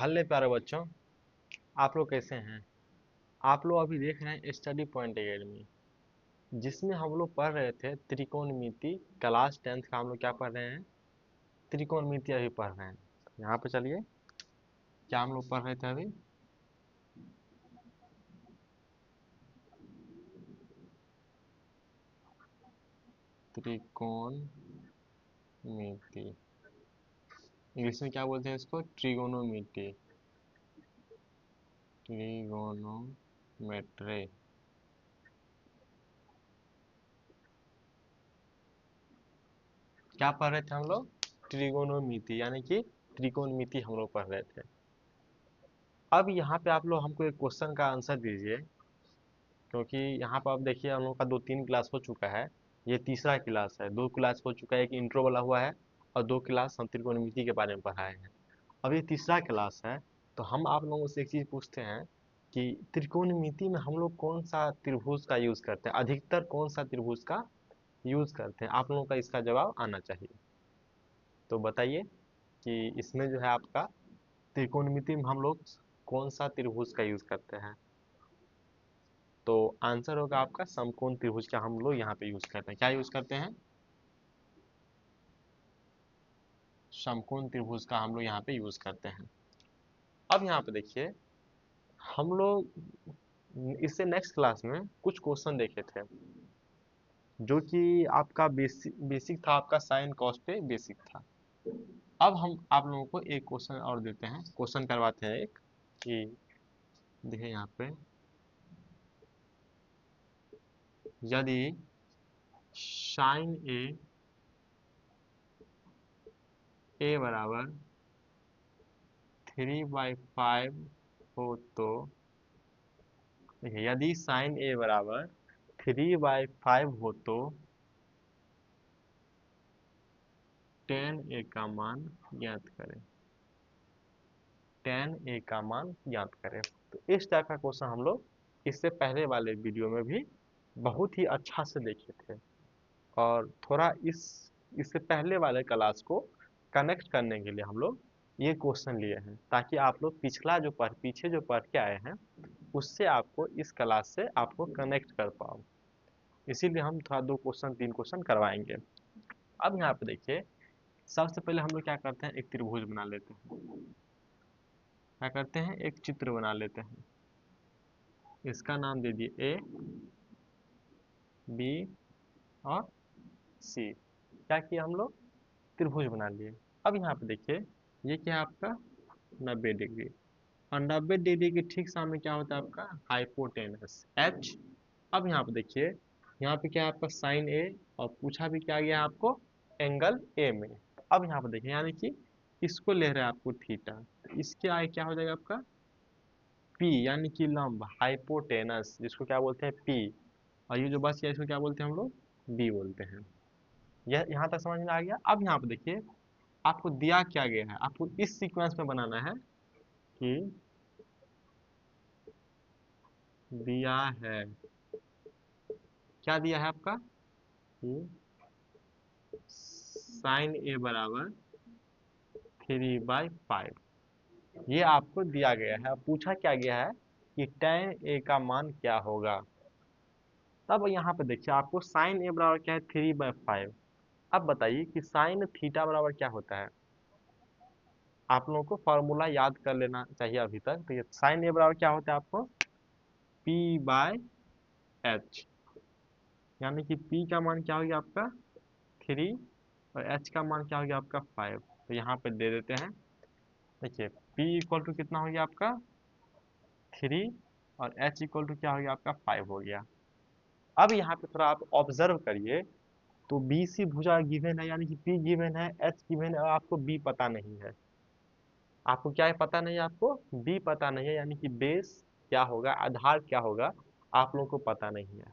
हल्ले प्यारे बच्चों, आप लोग कैसे हैं। आप लोग अभी देख रहे हैं स्टडी पॉइंट एकेडमी, जिसमें हम लोग पढ़ रहे थे त्रिकोणमिति। क्लास 10th का हम लोग क्या पढ़ रहे हैं, त्रिकोणमिति अभी पढ़ रहे हैं। यहाँ पे चलिए, क्या हम लोग पढ़ रहे थे अभी। त्रिकोणमिति, इंग्लिश में क्या बोलते हैं इसको, ट्रिगोनोमिति, ट्रिगोनोमेट्री। क्या पढ़ रहे थे हम लोग, त्रिकोणमिति, यानी कि त्रिकोणमिति हम लोग पढ़ रहे थे। अब यहाँ पे आप लोग हमको एक क्वेश्चन का आंसर दीजिए, क्योंकि यहाँ पर आप देखिए हम लोग का 2-3 क्लास हो चुका है। ये तीसरा क्लास है, 2 क्लास हो चुका है, एक इंट्रो वाला हुआ है और 2 क्लास हम त्रिकोणमिति के बारे में पढ़ाए हैं। अब ये तीसरा क्लास है, तो हम आप लोगों से एक चीज़ पूछते हैं कि त्रिकोणमिति में हम लोग कौन सा त्रिभुज का यूज़ करते हैं, अधिकतर कौन सा त्रिभुज का यूज़ करते हैं। आप लोगों का इसका जवाब आना चाहिए। तो बताइए कि इसमें जो है आपका त्रिकोणमिति में हम लोग कौन सा त्रिभुज का यूज़ करते हैं। तो आंसर होगा आपका समकोण त्रिभुज का हम लोग यहाँ पे यूज करते हैं। क्या यूज करते हैं, समकोण त्रिभुज का हम लोग यहाँ पे यूज करते हैं। अब यहाँ पे देखिए, हम लोग इससे नेक्स्ट क्लास में कुछ क्वेश्चन देखे थे, जो कि आपका बेसिक बेसिक था, आपका साइन कॉस पे बेसिक था। अब हम आप लोगों को एक क्वेश्चन और देते हैं, क्वेश्चन करवाते हैं एक, कि देखिए यहाँ पे, यदि साइन ए बराबर 3/5 हो तो, देखिए यदि साइन ए बराबर 3/5 हो तो tan ए का मान ज्ञात करें। tan ए का मान ज्ञात करें। तो इस टाइप का क्वेश्चन हम लोग इससे पहले वाले वीडियो में भी बहुत ही अच्छा से देखे थे, और थोड़ा इससे पहले वाले क्लास को कनेक्ट करने के लिए हम लोग ये क्वेश्चन लिए हैं, ताकि आप लोग पिछला जो पीछे जो पढ़ के आए हैं उससे आपको इस क्लास से आपको कनेक्ट कर पाओ। इसीलिए हम थोड़ा 2 क्वेश्चन 3 क्वेश्चन करवाएंगे। अब यहाँ पे देखिए, सबसे पहले हम लोग क्या करते हैं, एक त्रिभुज बना लेते हैं। क्या करते हैं, एक चित्र बना लेते हैं। इसका नाम दे दिए ए, बी और सी। क्या किया हम लोग, त्रिभुज बना लिए। अब यहाँ पे देखिए, ये क्या है आपका 90 डिग्री, और 90 डिग्री के ठीक सामने क्या होता है आपका हाइपोटेनस एच। अब यहाँ पे देखिए, यहाँ पे क्या है आपका साइन ए, और पूछा भी क्या गया आपको, एंगल ए में। अब यहाँ पे देखिए, यानी कि इसको ले रहे हैं आपको थीटा, तो इसके आगे क्या हो जाएगा आपका पी, यानी कि लंब हाइपोटेनस, जिसको क्या बोलते हैं पी। और ये जो बस है इसको क्या बोलते हैं हम लोग, बी बोलते हैं। यह यहाँ तक समझ में आ गया। अब यहाँ पे देखिए, आपको दिया क्या गया है, आपको इस सीक्वेंस में बनाना है कि दिया है, क्या दिया है आपका, कि साइन ए बराबर 3/5, ये आपको दिया गया है। अब पूछा क्या गया है कि tan ए का मान क्या होगा। तब यहाँ पे देखिए, आपको साइन ए बराबर क्या है, 3/5। अब बताइए कि साइन थीटा बराबर क्या होता है। आप लोगों को फॉर्मूला याद कर लेना चाहिए अभी तक। तो ये साइन ए बराबर क्या होता है आपको, P/H, यानी कि P का मान क्या हो गया आपका 3, और H का मान क्या हो गया आपका 5। तो यहाँ पे दे देते हैं। देखिए P इक्वल टू कितना हो गया आपका 3, और H इक्वल टू क्या हो गया आपका 5 हो गया। अब यहाँ पे थोड़ा आप ऑब्जर्व करिए, तो बी सी भुजा गिवन है, यानी कि पी गिवन है, एच गिवन है, और आपको बी पता नहीं है। आपको क्या है पता नहीं है, आपको बी पता नहीं है, यानी कि बेस क्या होगा, आधार क्या होगा, आप लोगों को पता नहीं है।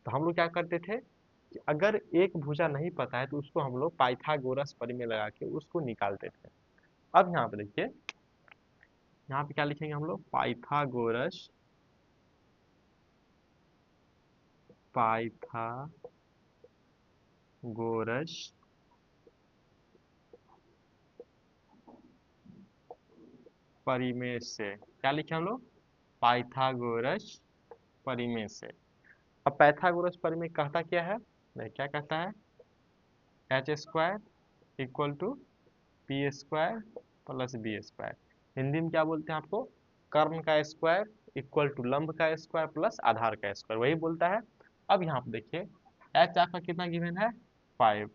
तो हम लोग क्या करते थे कि अगर एक भुजा नहीं पता है तो उसको हम लोग पाइथागोरस प्रमेय लगा के उसको निकालते थे। अब यहाँ पे देखिए, यहाँ पे क्या लिखेंगे हम लोग, पाइथागोरस, पाइथागोरस परिमेय से, क्या लिखे हम लोग, पाइथागोरस परिमेय से। अब पाइथागोरस परिमेय कहता क्या है, नहीं क्या कहता है, H square equal to P square plus B square. Hindi में क्या बोलते हैं आपको, कर्ण का स्क्वायर इक्वल टू लंब का स्क्वायर प्लस आधार का स्क्वायर, वही बोलता है। अब यहाँ पे देखिए एच आपका कितना गिवन है, 5,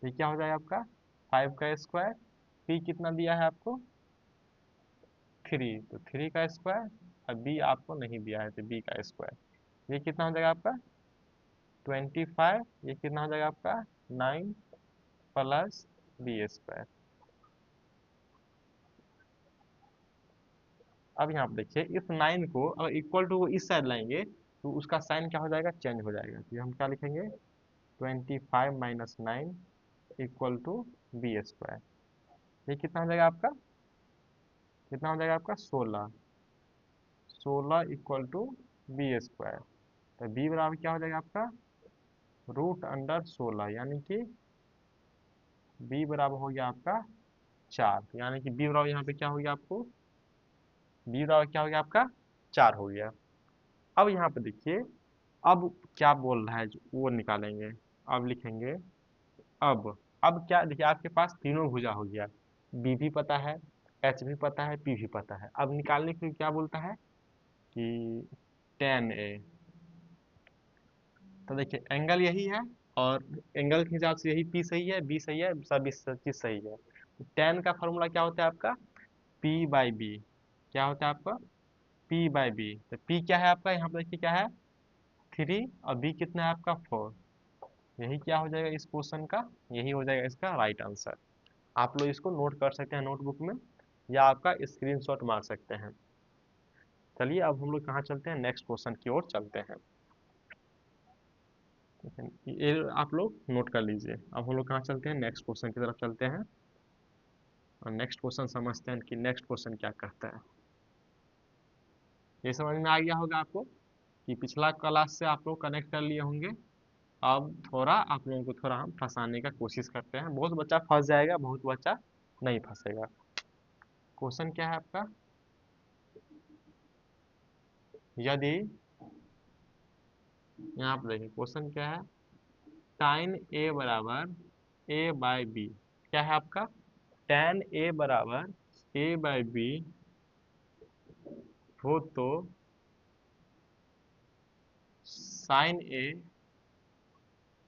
ये क्या हो जाएगा आपका 5 का स्क्वायर, पी कितना दिया है आपको 3, तो 3 का स्क्वायर, और बी आपको नहीं दिया है तो बी का स्क्वायर, ये कितना हो जाएगा आपका 25, ये कितना हो जाएगा आपका 9 प्लस बी स्क्वायर। अब यहाँ पे देखिए इस 9 को अगर इक्वल टू इस साइड लाएंगे तो उसका साइन क्या हो जाएगा, चेंज हो जाएगा, तो हम क्या लिखेंगे 25 minus 9 equal to B square, ये कितना हो जाएगा आपका, कितना हो जाएगा आपका 16, 16 इक्वल टू बी स्क्वायर, तो बी बराबर क्या हो जाएगा आपका √16, यानी कि बी बराबर हो गया आपका 4, यानी कि बी बराबर यहाँ पे क्या हो गया आपको, बी बराबर क्या हो गया आपका 4 हो गया। अब यहाँ पे देखिए अब क्या बोल रहा है वो निकालेंगे, अब लिखेंगे अब क्या देखिए आपके पास तीनों भुजा हो गया, बी भी पता है, एच भी पता है, पी भी पता है। अब निकालने के लिए क्या बोलता है कि tan a, तो देखिए एंगल यही है और एंगल के हिसाब से यही पी सही है, बी सही है, सब चीज सही है। tan का फॉर्मूला क्या होता है आपका p बाई बी, क्या होता है आपका p बाई बी, तो p क्या है आपका यहाँ पर देखिए क्या है 3 और b कितना है आपका 4, यही क्या हो जाएगा इस क्वेश्चन का, यही हो जाएगा इसका राइट आंसर। आप लोग इसको नोट कर सकते हैं नोटबुक में या आपका स्क्रीनशॉट मार सकते हैं। चलिए अब हम लोग कहाँ चलते हैं, नेक्स्ट क्वेश्चन की ओर चलते हैं। ठीक है, ये आप लोग नोट कर लीजिए। अब हम लोग कहाँ चलते हैं, नेक्स्ट क्वेश्चन की तरफ चलते हैं और नेक्स्ट क्वेश्चन समझते हैं कि नेक्स्ट क्वेश्चन क्या कहता है। ये समझ में आ गया होगा आपको कि पिछला क्लास से आप लोग कनेक्ट कर लिए होंगे। अब थोड़ा आप लोगों को थोड़ा हम फंसाने का कोशिश करते हैं, बहुत बच्चा फंस जाएगा, बहुत बच्चा नहीं फंसेगा। क्वेश्चन क्या है आपका, यदि यहाँ पर देखिए क्वेश्चन क्या है, tan a बराबर a बाई बी, क्या है आपका tan a बराबर a बाई बी हो तो sin a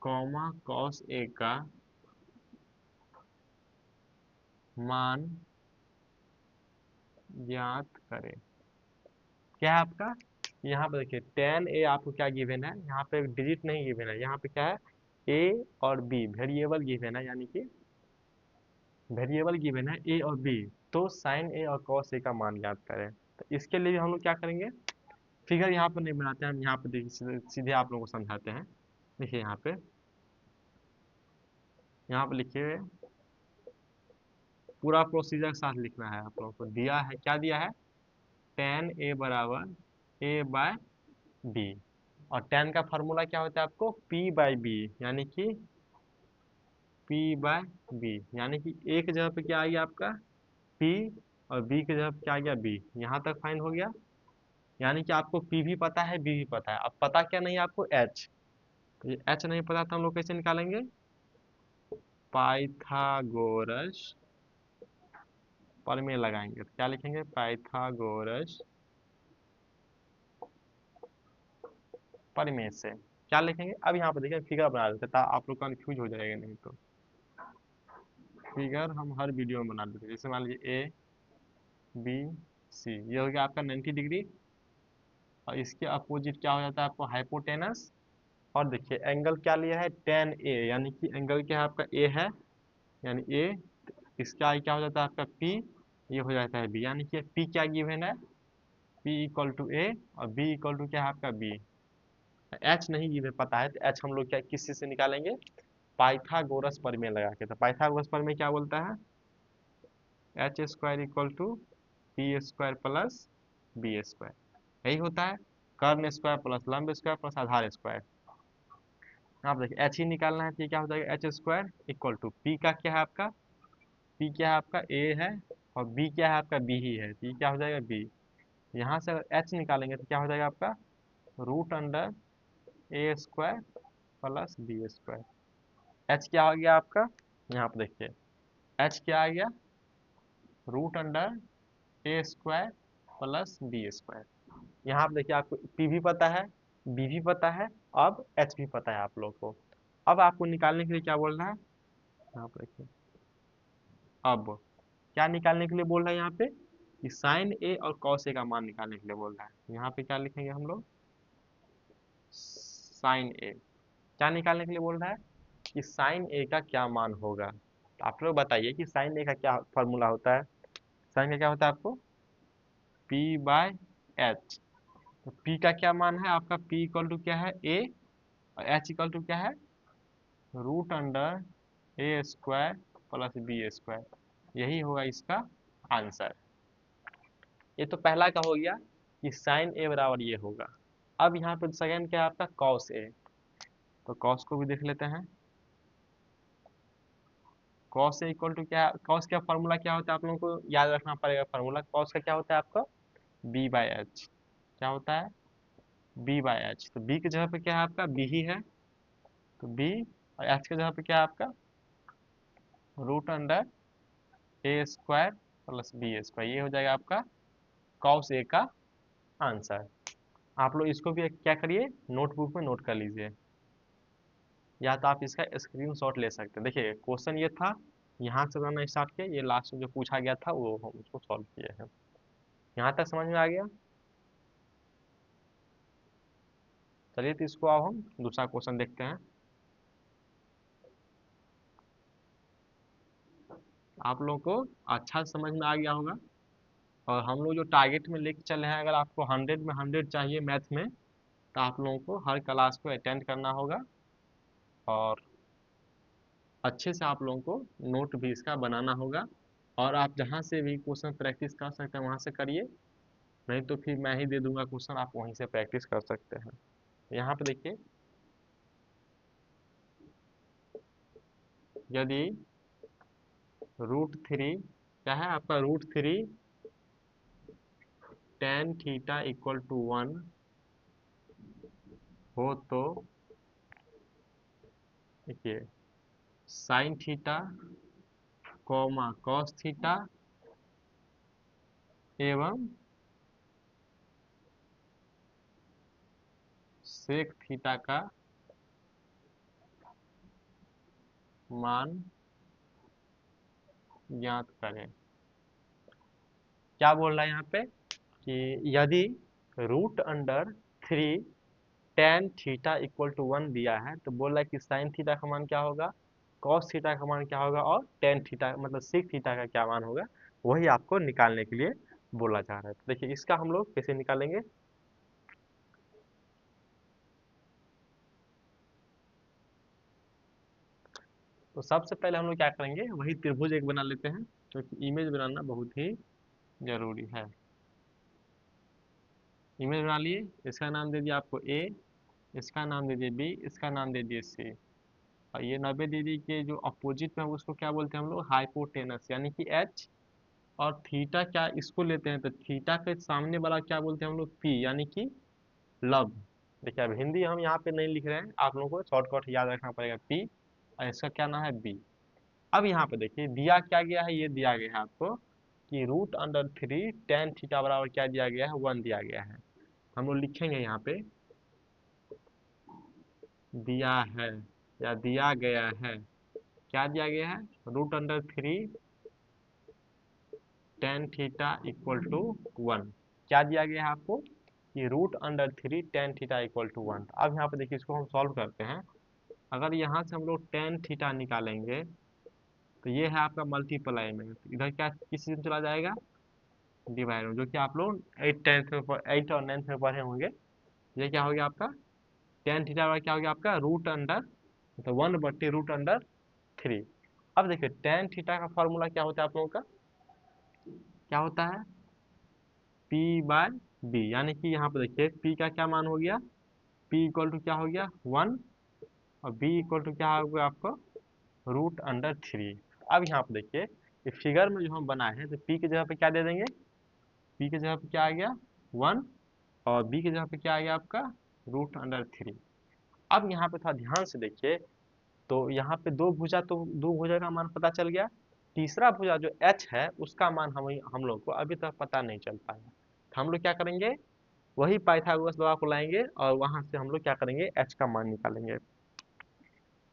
comma cos a का मान ज्ञात करें। क्या है आपका, यहाँ पे देखिए tan a आपको क्या गिवन है, यहाँ पे डिजिट नहीं गिवन है, यहाँ पे क्या है a और b वेरिएबल गिवन है, यानी कि वेरिएबल गिवन है a और b, तो sin a और cos a का मान ज्ञात करें। तो इसके लिए भी हम लोग क्या करेंगे, फिगर यहाँ पर नहीं बनाते हैं हम, यहाँ पे देखिए सीधे सीधे आप लोगों को समझाते हैं। देखिए यहाँ पे लिखिए पूरा प्रोसीजर के साथ लिखना है, आप लोगों को दिया है क्या दिया है, tan a बराबर a बाय बी, और tan का फार्मूला क्या होता है आपको p बाई बी, यानी कि p बाय बी, यानी कि a की जगह पे क्या आ गया आपका p और b की जगह पे क्या आ गया b, यहाँ तक फाइन हो गया। यानी कि आपको p भी पता है b भी पता है, अब पता क्या नहीं है आपको h, तो ये h नहीं पता तो हम लोग कैसे निकालेंगे, पाइथागोरस प्रमेय लगाएंगे, तो क्या लिखेंगे पाइथागोरस प्रमेय से, क्या लिखेंगे। अब यहाँ पर देखिए फिगर बना देते हैं आप लोग कंफ्यूज हो जाएगा, नहीं तो फिगर हम हर वीडियो में बना देते हैं। जैसे मान लीजिए ए बी सी, ये हो गया आपका 90 डिग्री, और इसके अपोजिट क्या हो जाता है आपको हाइपोटेनस, और देखिए एंगल क्या लिया है tan ए, यानी कि एंगल क्या है आपका ए है, यानी ए, इसका क्या हो जाता है आपका p, ये हो जाता है b, यानी कि p क्या गिवन है p इक्वल टू ए और b इक्वल टू क्या है आपका b। h नहीं गिवन पता है तो h हम लोग क्या किस चीज से निकालेंगे, पाइथागोरस प्रमेय लगा के। तो पाइथागोरस प्रमेय क्या बोलता है, H square equal to P square plus B square, यही होता है कर्ण स्क्वायर प्लस लंब स्क्वायर प्लस आधार स्क्वायर। आप देखिए एच ही निकालना है तो ये क्या हो जाएगा H square equal to P का क्या है आपका, पी क्या है आपका ए है और बी क्या है आपका, बी ही है, तो ये क्या हो जाएगा बी। यहाँ से अगर एच निकालेंगे तो क्या हो जाएगा आपका, root under a square plus B square. H क्या आ गया आपका, यहाँ पर देखिए एच क्या आ गया, root under a square plus B square. यहाँ पर देखिए आपको पी भी पता है, बी भी पता है, अब एच भी पता है आप लोग को। अब आपको निकालने के लिए क्या बोल रहा है, यहाँ पर देखिए अब क्या निकालने के लिए बोल रहा है यहाँ पे, कि साइन ए और कॉस ए का मान निकालने के लिए बोल रहा है। यहाँ पे क्या लिखेंगे हम लोग, साइन ए। क्या निकालने के लिए बोल रहा है, कि साइन ए का क्या मान होगा। तो आप लोग बताइए कि साइन ए का क्या फॉर्मूला होता है। साइन का क्या होता है आपको, पी बाय एच। तो पी का क्या मान है आपका, पी इक्वल टू क्या है ए, और एच इक्वल टू क्या है, root under a square plus B square. यही होगा इसका आंसर। ये तो पहला का हो गया कि साइन ए बराबर ये होगा। अब यहाँ पे सेकेंड क्या है आपका, कॉस ए। तो कॉस को भी देख लेते हैं। कॉस ए इक्वल टू क्या, कॉस का फॉर्मूला क्या होता है आप लोगों को याद रखना पड़ेगा। फॉर्मूला कॉस का क्या होता है आपका, बी बाई एच। क्या होता है, बी बाई एच। तो बी की जगह पे क्या है आपका, बी ही है, तो बी, और एच की जगह पे क्या है आपका, root under a square plus B square. ये हो जाएगा आपका कॉस ए का आंसर। आप लोग इसको भी क्या करिए, नोटबुक में नोट कर लीजिए, या तो आप इसका स्क्रीनशॉट ले सकते हैं। देखिए क्वेश्चन ये था, यहाँ से बनाना स्टार्ट किया, ये लास्ट में जो पूछा गया था वो हम उसको सॉल्व किए हैं। यहाँ तक समझ में आ गया। चलिए तो इसको अब हम दूसरा क्वेश्चन देखते हैं। आप लोगों को अच्छा से समझ में आ गया होगा। और हम लोग जो टारगेट में लेके चले हैं, अगर आपको 100 में 100 चाहिए मैथ में, तो आप लोगों को हर क्लास को अटेंड करना होगा, और अच्छे से आप लोगों को नोट भी इसका बनाना होगा। और आप जहाँ से भी क्वेश्चन प्रैक्टिस कर सकते हैं वहाँ से करिए, नहीं तो फिर मैं ही दे दूंगा क्वेश्चन, आप वहीं से प्रैक्टिस कर सकते हैं। यहाँ पे देखिए, यदि √3 क्या है आपका, √3 tan थीटा इक्वल टू 1 हो, तो देखिए sine theta comma cos theta एवं सेक थीटा का मान ज्ञात करें। क्या बोल रहा है यहाँ पे, कि यदि √3 tan थीटा इक्वल टू 1 दिया है, तो बोल रहा है कि साइन थीटा का मान क्या होगा, कॉस थीटा का मान क्या होगा, और tan थीटा मतलब सेक थीटा का क्या मान होगा, वही आपको निकालने के लिए बोला जा रहा है। तो देखिए इसका हम लोग कैसे निकालेंगे। तो सबसे पहले हम लोग क्या करेंगे, वही त्रिभुज एक बना लेते हैं, क्योंकि इमेज बनाना बहुत ही जरूरी है। इमेज बना लिए, इसका नाम दे दिया आपको ए, इसका नाम दे दिए बी, इसका नाम दे दिए सी। और ये 90 डिग्री के जो अपोजिट में है उसको क्या बोलते हैं हम लोग, हाइपोटेनस यानी कि एच। और थीटा क्या इसको लेते हैं, तो थीटा के सामने वाला क्या बोलते हैं हम लोग, पी यानी कि लब। देखिए अब हिंदी हम यहाँ पे नहीं लिख रहे हैं, आप लोगों को शॉर्टकट याद रखना पड़ेगा, पी, और इसका क्या नाम है, बी। अब यहाँ पे देखिए दिया क्या गया है, ये दिया गया है आपको कि √3 tan थीटा बराबर क्या दिया गया है, 1 दिया गया है। हम लोग लिखेंगे यहाँ पे, दिया है या दिया गया है, क्या दिया गया है, √3 tan थीटा इक्वल टू 1। क्या दिया गया है आपको, कि √3 tan थीटा इक्वल टू 1। अब यहाँ पे देखिए इसको हम सॉल्व करते हैं। अगर यहाँ से हम लोग tan थीटा निकालेंगे, तो ये है आपका मल्टीप्लाई में, तो इधर क्या किस चीज़ में चला जाएगा, डिवाइड में, जो कि आप लोग 8 और 9th में पढ़े होंगे। ये क्या हो गया आपका, tan थीटा क्या हो गया आपका, रूट अंडर मतलब 1/√3। अब देखिए tan थीटा का फॉर्मूला क्या होता है आप लोगों का, क्या होता है, P बाय बी। यानी कि यहाँ पे देखिए P का क्या मान हो गया, P इक्वल टू क्या हो गया 1, और B इक्वल टू क्या हो गया आपको √3। अब यहाँ पे देखिए ये फिगर में जो हम बनाए हैं तो पी की जगह पे क्या दे देंगे, पी की जगह पे क्या आ गया 1, और बी की जगह पे क्या आ गया आपका √3। अब यहाँ पे थोड़ा ध्यान से देखिए, तो यहाँ पे दो भुजा का मान पता चल गया। तीसरा भुजा जो एच है उसका मान हम लोग को अभी तक पता नहीं चल पाया। तो हम लोग क्या करेंगे, वही पाइथागोरस लॉ को लाएंगे और वहां से हम लोग क्या करेंगे एच का मान निकालेंगे।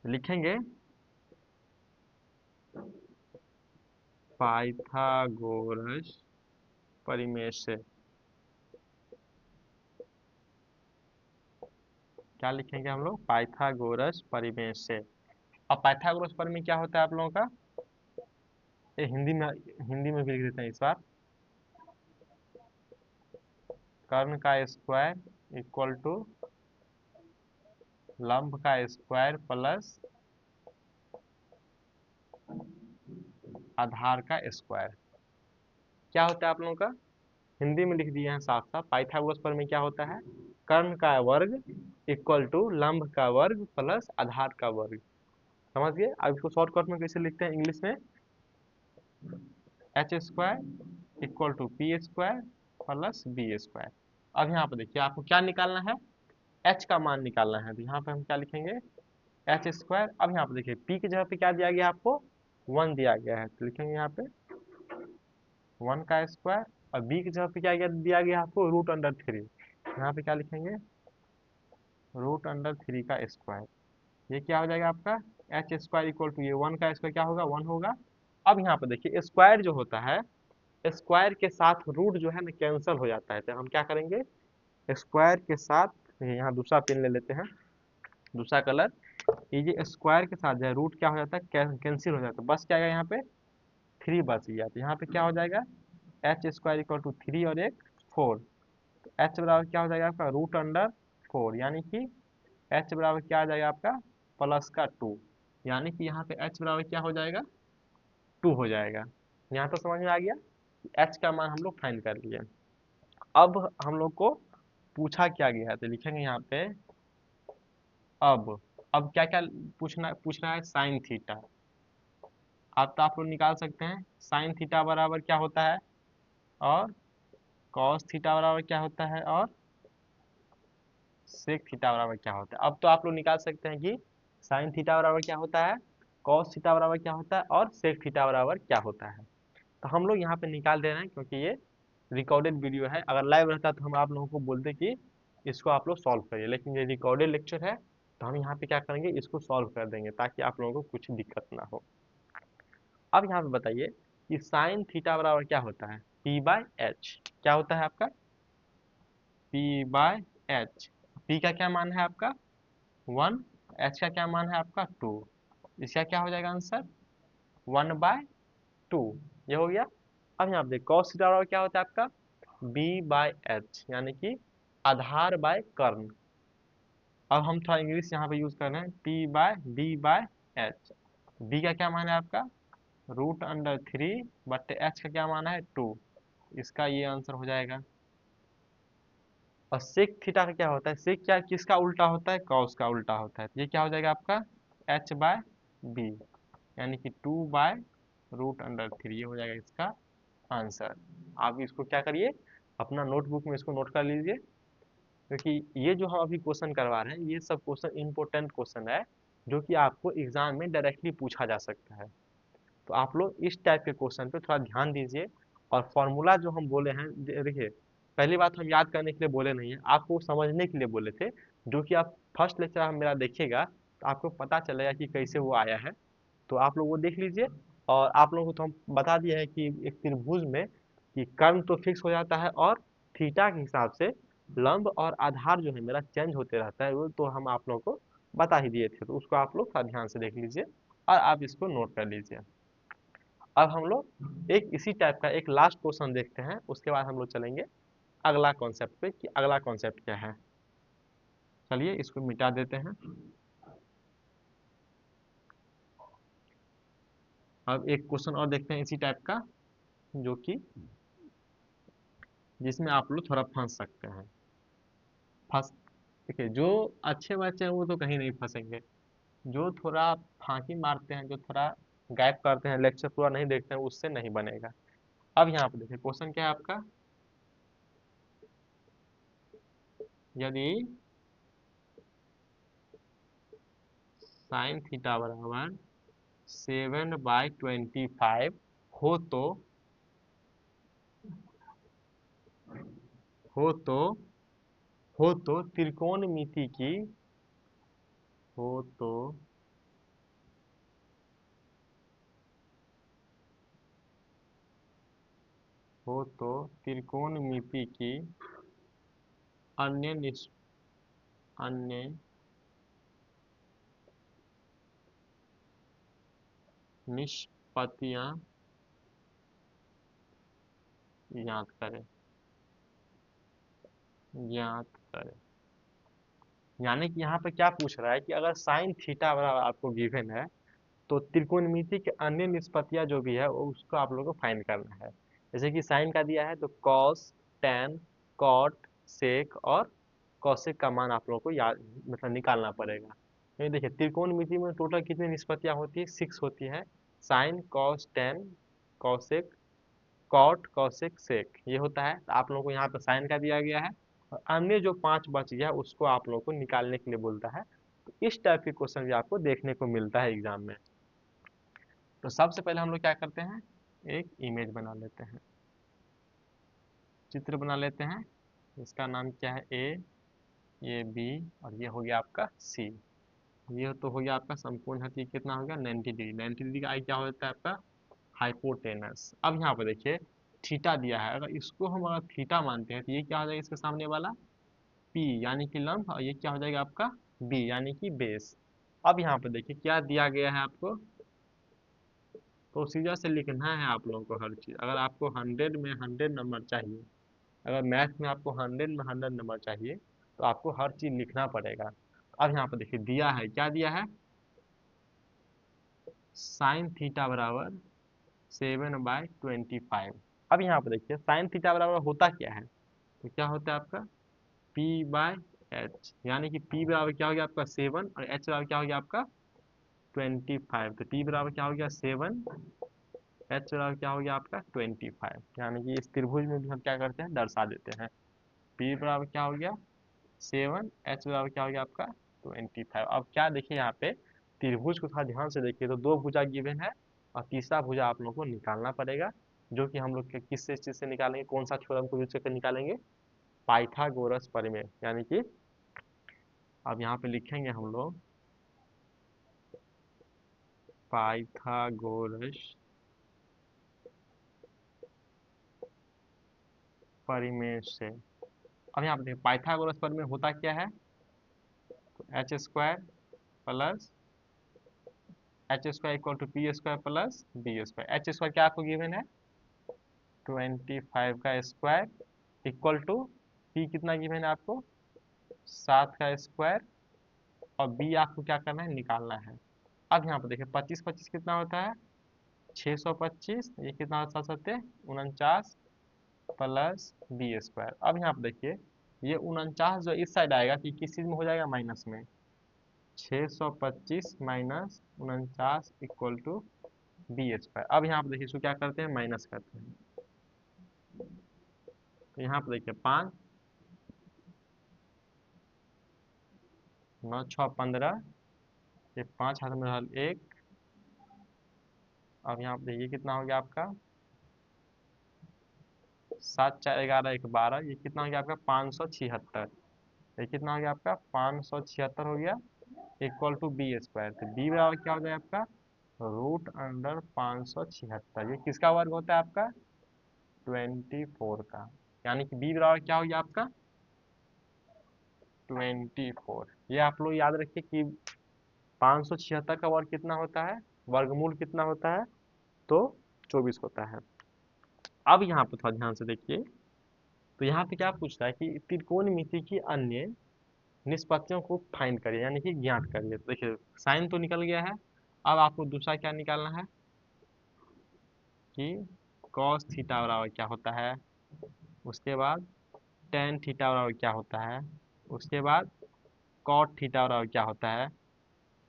लिखेंगे पाइथागोरस परिमेय से, क्या लिखेंगे हम लोग, पाइथागोरस परिमेय से। अब पाइथागोरस परिमेय क्या होता है आप लोगों का, ये हिंदी में भी लिख देते हैं इस बार। कर्ण का स्क्वायर इक्वल टू लंब का स्क्वायर प्लस आधार का स्क्वायर। क्या होता है आप लोगों का, हिंदी में लिख दिए हैं साफ साफ। पाइथागोरस प्रमेय क्या होता है, कर्ण का वर्ग इक्वल टू लंब का वर्ग प्लस आधार का वर्ग। समझ गए। अब इसको शॉर्टकट में कैसे लिखते हैं इंग्लिश में, H square equal to P square plus B square. अब यहाँ पे देखिए आपको क्या निकालना है, एच का मान निकालना है। तो यहाँ पे हम क्या लिखेंगे एच स्क्वायर। अब यहाँ पे देखिए पी की जगह पे क्या दिया गया आपको 1 दिया गया है, तो लिखेंगे यहाँ पे 1 का स्क्वायर, और बी की जगह पे क्या दिया गया आपको √3। यहाँ पे क्या लिखेंगे √3 का स्क्वायर। ये क्या हो जाएगा आपका एच स्क्वायर इक्वल टू ये 1 का स्क्वायर क्या होगा 1 होगा। अब यहाँ पे देखिए स्क्वायर जो होता है, स्क्वायर के साथ रूट जो है ना कैंसिल हो जाता है। तो हम क्या करेंगे स्क्वायर के साथ, यहाँ दूसरा पेन ले लेते हैं, दूसरा कलर। ये स्क्वायर के साथ जो है रूट क्या हो जाता है कैंसिल हो जाता है, बस क्या आएगा यहाँ पे 3 बच गया। तो यहाँ पे क्या हो जाएगा एच स्क्वायर इक्वल टू 3 और एक 4। तो एच बराबर क्या हो जाएगा आपका √4, यानी कि एच बराबर क्या आ जाएगा आपका प्लस का 2, यानी कि यहाँ पे एच बराबर क्या हो जाएगा 2 हो जाएगा। यहाँ तो समझ में आ गया, एच का मान हम लोग फाइंड कर लिए। अब हम लोग को पूछा क्या गया है, तो लिखेंगे यहाँ पे अब अब क्या क्या पूछ रहा है साइन थीटा। अब तो आप लोग निकाल सकते हैं साइन थीटा बराबर क्या होता है, और कॉस थीटा बराबर क्या होता है, और सेक थीटा बराबर क्या होता है। अब तो आप लोग निकाल सकते हैं कि साइन थीटा बराबर क्या होता है, कॉस थीटा बराबर क्या होता है, और सेक थीटा बराबर क्या होता है। तो हम लोग यहाँ पे निकाल दे रहे हैं क्योंकि ये रिकॉर्डेड वीडियो है। अगर लाइव रहता तो हम आप लोगों को बोलते कि इसको आप लोग सॉल्व करिए, लेकिन ये रिकॉर्डेड लेक्चर है तो हम यहाँ पे क्या करेंगे इसको सॉल्व कर देंगे ताकि आप लोगों को कुछ दिक्कत ना हो। अब यहाँ पे बताइए कि साइन थीटा बराबर क्या होता है p/h। क्या होता है आपका p/h। p का क्या मान है आपका 1, h का क्या मान है आपका 2। इसका क्या हो जाएगा आंसर 1/2, ये हो गया। अब यहाँ पे देखिए cos थीटा बराबर क्या होता है आपका b/h, यानी कि आधार बाय कर्ण। अब हम थोड़ा इंग्लिश यहाँ पे यूज कर रहे हैं p/b/h। b का क्या मान है आपका √3 बट्टे h का क्या मान है 2, इसका ये आंसर हो जाएगा। और सेक थीटा का क्या होता है, सेक क्या किसका उल्टा होता है कॉस का उल्टा होता है। तो ये क्या हो जाएगा आपका h/b, यानी कि 2/√3, ये हो जाएगा इसका आंसर। आप इसको क्या करिए अपना नोटबुक में इसको नोट कर लीजिए, क्योंकि ये जो हम अभी क्वेश्चन करवा रहे हैं ये सब क्वेश्चन इंपॉर्टेंट क्वेश्चन है जो कि आपको एग्जाम में डायरेक्टली पूछा जा सकता है। तो आप लोग इस टाइप के क्वेश्चन पे थोड़ा ध्यान दीजिए। और फॉर्मूला जो हम बोले हैं देखिए, पहली बात हम याद करने के लिए बोले नहीं है, आपको समझने के लिए बोले थे। जो कि आप फर्स्ट लेक्चर हम मेरा देखिएगा तो आपको पता चलेगा कि कैसे वो आया है। तो आप लोग वो देख लीजिए। और आप लोगों को तो हम बता दिए हैं कि एक त्रिभुज में कि कर्ण तो फिक्स हो जाता है और थीटा के हिसाब से लंब और आधार जो है मेरा चेंज होते रहता है, वो तो हम आप लोगों को बता ही दिए थे। तो उसको आप लोग थोड़ा ध्यान से देख लीजिए और आप इसको नोट कर लीजिए। अब हम लोग एक इसी टाइप का एक लास्ट क्वेश्चन देखते हैं, उसके बाद हम लोग चलेंगे अगला कॉन्सेप्ट पे कि अगला कॉन्सेप्ट क्या है। चलिए इसको मिटा देते हैं। अब एक क्वेश्चन और देखते हैं इसी टाइप का, जो कि जिसमें आप लोग थोड़ा फंस सकते हैं। फंस देखिए, जो अच्छे बच्चे हैं वो तो कहीं नहीं फंसेंगे, जो थोड़ा फांकी मारते हैं, जो थोड़ा गैप करते हैं, लेक्चर पूरा नहीं देखते हैं, उससे नहीं बनेगा। अब यहाँ पे देखिए क्वेश्चन क्या है आपका, यदि साइन थीटा बराबर 7/25 हो तो हो तो त्रिकोणमिति की हो तो त्रिकोणमिति की अन्य अन्य निष्पत्तियां ज्ञात करें। ज्ञात करें यानी कि यहाँ पे क्या पूछ रहा है कि अगर साइन थीटा बराबर आपको गिवन है, तो त्रिकोणमिति के अन्य निष्पत्तियां जो भी है वो उसको आप लोगों को फाइंड करना है। जैसे कि साइन का दिया है तो कॉस, टेन, कॉट, सेक और कॉसेक का मान आप लोगों को याद मतलब निकालना पड़ेगा। ये देखिए त्रिकोणमिति में टोटल कितनी निष्पत्तियां होती है, 6 होती है। Sine, cos, tan, cosec, cot, cosec, sec ये होता है। तो आप लोगों को यहाँ पे साइन का दिया गया है और अन्य जो 5 बच गया उसको आप लोगों को निकालने के लिए बोलता है। तो इस टाइप के क्वेश्चन भी आपको देखने को मिलता है एग्जाम में। तो सबसे पहले हम लोग क्या करते हैं, एक इमेज बना लेते हैं, चित्र बना लेते हैं। इसका नाम क्या है, ए, ये बी और ये हो गया आपका सी। ये तो हो गया आपका समकोण है, तो ये कितना हो गया 90 डिग्री। 90 डिग्री का आई क्या होता है आपका हाइपोटेनस। अब यहाँ पर देखिए थीटा दिया है, अगर इसको हम अगर थीटा मानते हैं तो ये क्या हो जाएगा इसके सामने वाला पी यानी कि लंब, और ये क्या हो जाएगा आपका बी यानी कि बेस। अब यहाँ पर देखिए क्या दिया गया है आपको, प्रोसीजर से लिखना है आप लोगों को हर चीज़। अगर आपको 100 में 100 नंबर चाहिए, अगर मैथ में आपको 100 में 100 नंबर चाहिए, तो आपको हर चीज़ लिखना पड़ेगा। अब यहाँ पर देखिए दिया है, क्या दिया है, साइन थीटा बराबर 7/25। अब यहाँ पर देखिए साइन थीटा बराबर होता क्या है, तो क्या होता है आपका P/H, यानी कि P बराबर क्या हो गया आपका 7 और H बराबर क्या हो गया आपका 25। तो P बराबर क्या हो गया 7, H बराबर क्या हो गया आपका 25। यानी कि इस त्रिभुज में भी हम क्या करते हैं, दर्शा देते हैं। P बराबर क्या हो गया 7, H बराबर क्या हो गया आपका 25। अब क्या देखिए यहाँ पे त्रिभुज को थोड़ा ध्यान से देखिए, तो दो भुजा गिवन है और तीसरा भुजा आप लोगों को निकालना पड़ेगा, जो कि हम लोग किस चीज से निकालेंगे, कौन सा थ्योरम को यूज करके निकालेंगे, पाइथागोरस प्रमेय। यानी कि अब यहाँ पे लिखेंगे हम लोग पाइथागोरस परिमेय से। अब यहाँ पे देखिए पाइथागोरस परिमेय होता क्या है, तो H square plus H square equal to P square plus B square. H square क्या आपको गिवन है 25 का स्क्वायर इक्वल टू पी कितना गिवन है आपको 7 का स्क्वायर, और बी आपको क्या करना है निकालना है। अब यहाँ पर देखिए 25 25 कितना होता है 625, ये कितना होता है 49 प्लस बी स्क्वायर। अब यहाँ पर देखिए ये 49 जो इस साइड आएगा कि किस चीज़ में हो जाएगा माइनस में, 625 minus 49 equal to B square. अब यहाँ पर देखिए इसको क्या करते हैं माइनस करते हैं, तो यहाँ पर देखिए 5 9 6 15, ये 5 हाथ में रहल 1। अब यहाँ पर देखिए कितना हो गया आपका 7 4 11 1 12, ये कितना हो गया आपका 576। ये कितना हो गया आपका 576 हो गया इक्वल टू बी स्क्वायर। तो बी बराबर क्या हो जाएगा आपका √576। ये किसका वर्ग होता है आपका 24 का। यानी कि बी बराबर क्या हो गया आपका 24। ये आप लोग याद रखिए कि 576 का वर्ग कितना होता है, वर्गमूल कितना होता है, तो 24 होता है। अब यहाँ पर थोड़ा ध्यान से देखिए, तो यहाँ पे क्या पूछ रहा है कि त्रिकोणमिति की अन्य निष्पत्तियों को फाइंड करिए यानी कि ज्ञात करिए। तो देखिए साइन तो निकल गया है, अब आपको दूसरा क्या निकालना है कि cos थीटा बराबर क्या होता है, उसके बाद tan थीटा बराबर क्या होता है, उसके बाद cot थीटा बराबर क्या होता है,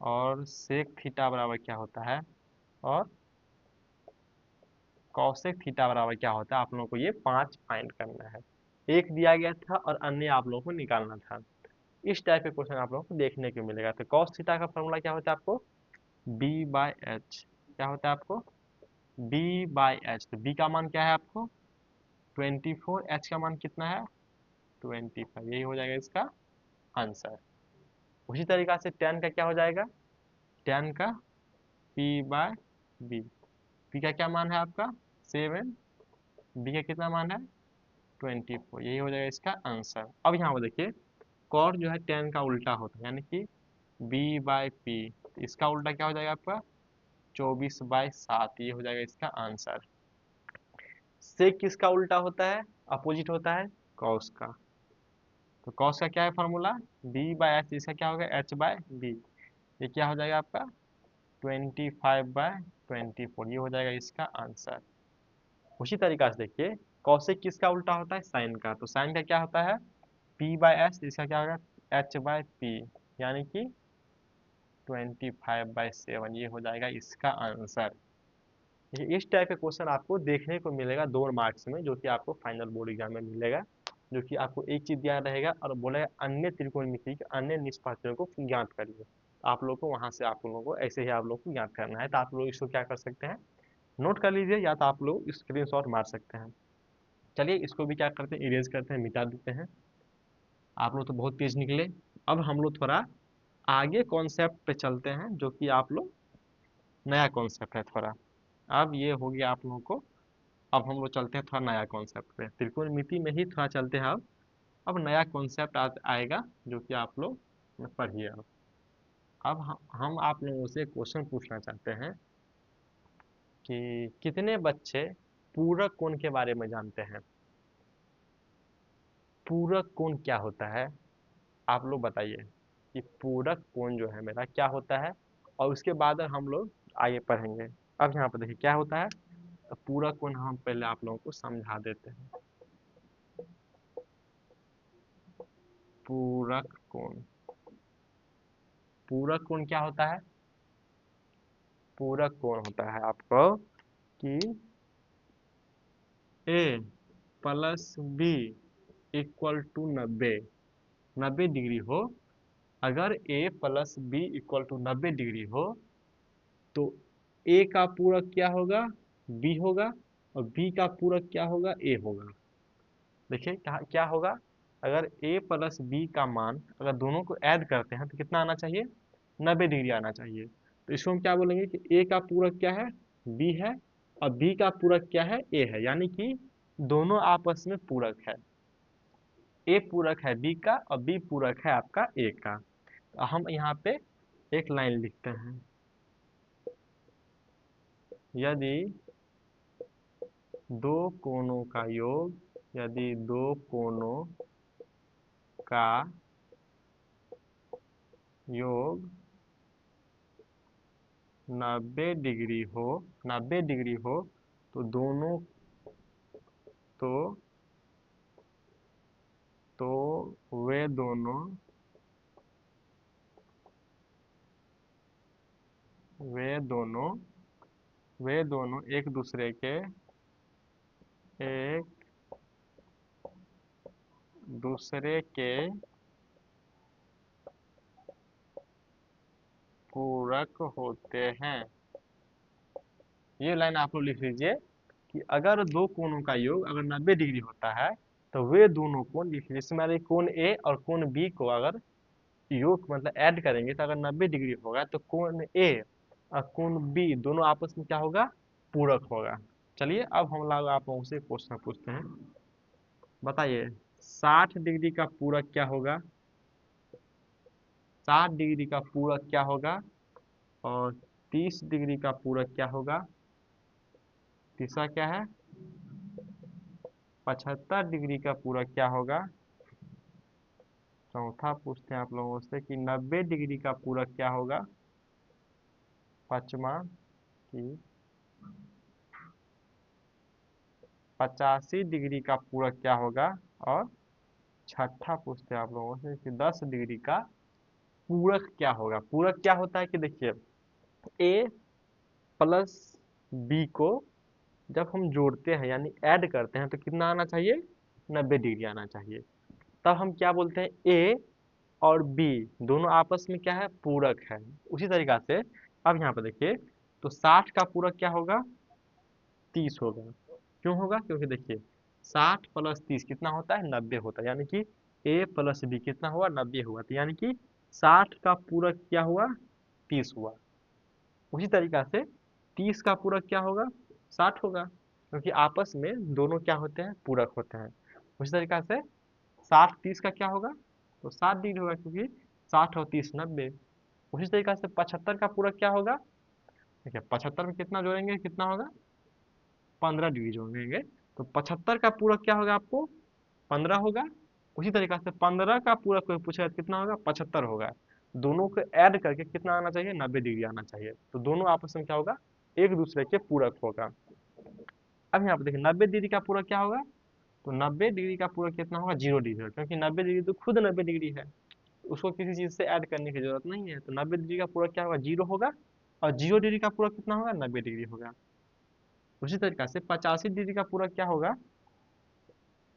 और sec थीटा बराबर क्या होता है, और कॉसेक थीटा बराबर क्या होता है, आप लोगों को ये 5 फाइंड करना है। एक दिया गया था और अन्य आप लोगों को निकालना था। इस टाइप के क्वेश्चन आप लोगों को देखने को मिलेगा। तो कॉस थीटा का फॉर्मूला क्या होता है आपको, b/h। क्या होता है आपको, b/h। तो b का मान क्या है आपको 24, h का मान कितना है 25। यही हो जाएगा इसका आंसर। उसी तरीका से tan का क्या हो जाएगा, tan का p/b। p का क्या मान है आपका 7, b का कितना मान है 24। यही हो जाएगा इसका आंसर। अब यहाँ पर देखिए cos जो है tan का उल्टा होता है, यानी कि b/p। इसका उल्टा क्या हो जाएगा आपका 24/7। ये हो जाएगा इसका आंसर। सेक किसका उल्टा होता है, अपोजिट होता है cos का। तो cos का क्या है फॉर्मूला b/h। इसका क्या होगा h/b। ये क्या हो जाएगा आपका 25/24। ये हो जाएगा इसका आंसर। उसी तरीका से देखिए कौशिक किसका उल्टा होता है, साइन का। तो साइन का क्या होता है p/s। इसका क्या होगा h/p, यानी कि 25/7। ये हो जाएगा इसका आंसर। देखिए इस टाइप के क्वेश्चन आपको देखने को मिलेगा 2 मार्क्स में, जो कि आपको फाइनल बोर्ड एग्जाम में मिलेगा। जो कि आपको एक चीज दिया रहेगा और बोलेगा अन्य त्रिकोणमिति के अन्य निष्पादकों को ज्ञात करिए। आप लोग को वहां से आप लोगों को ऐसे ही आप लोग को ज्ञात करना है। तो आप लोग इसको क्या कर सकते हैं, नोट कर लीजिए, या तो आप लोग स्क्रीनशॉट मार सकते हैं। चलिए इसको भी क्या करते हैं, इरेज करते हैं, मिटा देते हैं। आप लोग तो बहुत तेज निकले। अब हम लोग थोड़ा आगे कॉन्सेप्ट पे चलते हैं, जो कि आप लोग नया कॉन्सेप्ट है थोड़ा। अब ये हो गया आप लोगों को। अब हम लोग चलते हैं थोड़ा नया कॉन्सेप्ट पे, त्रिकोणमिति में ही थोड़ा चलते हैं। अब नया कॉन्सेप्ट आएगा, जो कि आप लोग पढ़िए। अब हम आप लोगों से क्वेश्चन पूछना चाहते हैं कि कितने बच्चे पूरक कोण के बारे में जानते हैं। पूरक कोण क्या होता है, आप लोग बताइए कि पूरक कोण जो है मेरा क्या होता है। और उसके बाद हम लोग आगे पढ़ेंगे। अब यहाँ पर देखिए क्या होता है, तो पूरक कोण हम पहले आप लोगों को समझा देते हैं। पूरक कोण, पूरक कोण क्या होता है, पूरक कोण होता है आपको कि a plus b equal to 90 degree हो। अगर a plus B equal to 90 degree हो तो a का पूरक क्या होगा b होगा, और b का पूरक क्या होगा a होगा। देखिए क्या होगा, अगर a प्लस बी का मान अगर दोनों को ऐड करते हैं तो कितना आना चाहिए 90 डिग्री आना चाहिए। तो इसको हम क्या बोलेंगे कि a का पूरक क्या है b है, और b का पूरक क्या है a है, यानी कि दोनों आपस में पूरक है। a पूरक है b का और b पूरक है आपका a का। तो हम यहाँ पे एक लाइन लिखते हैं, यदि दो कोणों का योग, यदि दो कोणों का योग 90 डिग्री हो, 90 डिग्री हो तो दोनों तो तो वे दोनों वे दोनों वे दोनों एक दूसरे के पूरक होते हैं। ये लाइन आप लोग लिख लीजिए कि अगर दो कोणों का योग अगर 90 डिग्री होता है तो वे दोनों कोण लिख लीजिए। इसमें कोण ए और कोण बी को अगर योग मतलब ऐड करेंगे तो अगर 90 डिग्री होगा तो कोण ए और कोण बी दोनों आपस में क्या होगा पूरक होगा। चलिए अब हम लोग आप लोगों से क्वेश्चन पूछते हैं, बताइए 60 डिग्री का पूरक क्या होगा, 60 डिग्री का पूरक क्या होगा, और 30 डिग्री का पूरक क्या होगा। तीसरा क्या है 75 डिग्री का पूरक क्या होगा। चौथा पूछते हैं आप लोगों से कि 90 डिग्री का पूरक क्या होगा। पांचवा कि 85 डिग्री का पूरक क्या होगा। और छठा पूछते हैं आप लोगों से कि 10 डिग्री का पूरक क्या होगा। पूरक क्या होता है कि देखिए ए प्लस बी को जब हम जोड़ते हैं यानी ऐड करते हैं तो कितना आना चाहिए, 90 डिग्री आना चाहिए। तब हम क्या बोलते हैं, ए और बी दोनों आपस में क्या है, पूरक है। उसी तरीका से अब यहाँ पर देखिए, तो 60 का पूरक क्या होगा, 30 होगा। क्यों होगा, क्योंकि देखिए 60 प्लस 30 कितना होता है, 90 होता है। यानी कि ए प्लस बी कितना हुआ, 90 हुआ। तो यानी कि 60 का पूरक क्या हुआ, 30 हुआ। उसी तरीका से 30 का पूरक क्या होगा, 60 होगा, क्योंकि आपस में दोनों क्या होते हैं, पूरक होते हैं। उसी तरीका से 60 30 का क्या होगा, तो 60 डिग्री होगा, क्योंकि 60 और 30 90। उसी तरीका से 75 का पूरक क्या होगा, देखिए 75 में कितना जोड़ेंगे, कितना होगा, 15 डिग्री जोड़ेंगे। तो 75 का पूरक क्या होगा आपको, 15 होगा। उसी तरीका से 15 का पूरक कोई पूछेगा तो कितना होगा, 75 होगा। दोनों को ऐड करके कितना आना चाहिए, 90 डिग्री आना चाहिए। तो दोनों आपस में क्या होगा, एक दूसरे के पूरक होगा। अब यहाँ पे देखिए 90 डिग्री का पूरक क्या होगा, तो 90 डिग्री का पूरक कितना होगा, 0 डिग्री होगा, क्योंकि 90 डिग्री तो खुद 90 डिग्री है, उसको किसी चीज से ऐड करने की जरूरत नहीं है। तो 90 डिग्री का पूरक क्या होगा, 0 होगा। और 0 डिग्री का पूरक कितना होगा, 90 डिग्री होगा। उसी तरीका से 85 डिग्री का पूरक क्या होगा,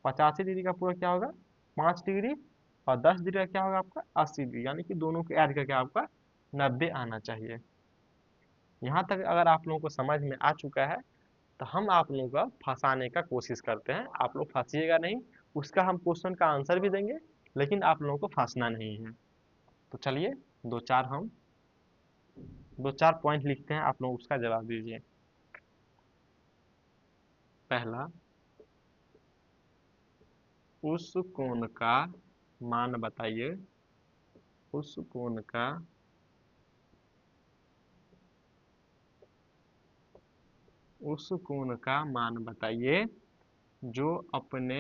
85 डिग्री का पूरक क्या होगा, 5 डिग्री। और 10 डिग्री का क्या होगा आपका, 80 डिग्री। यानी कि दोनों को ऐड करके आपका 90 आना चाहिए। यहाँ तक अगर आप लोगों को समझ में आ चुका है, तो हम आप लोगों का फंसाने का कोशिश करते हैं। आप लोग फंसिएगा नहीं, उसका हम क्वेश्चन का आंसर भी देंगे, लेकिन आप लोगों को फंसना नहीं है। तो चलिए दो चार हम दो चार पॉइंट लिखते हैं, आप लोग उसका जवाब दीजिए। पहला, उस कोण का मान बताइए। उस कोण का उस कोण का मान बताइए जो अपने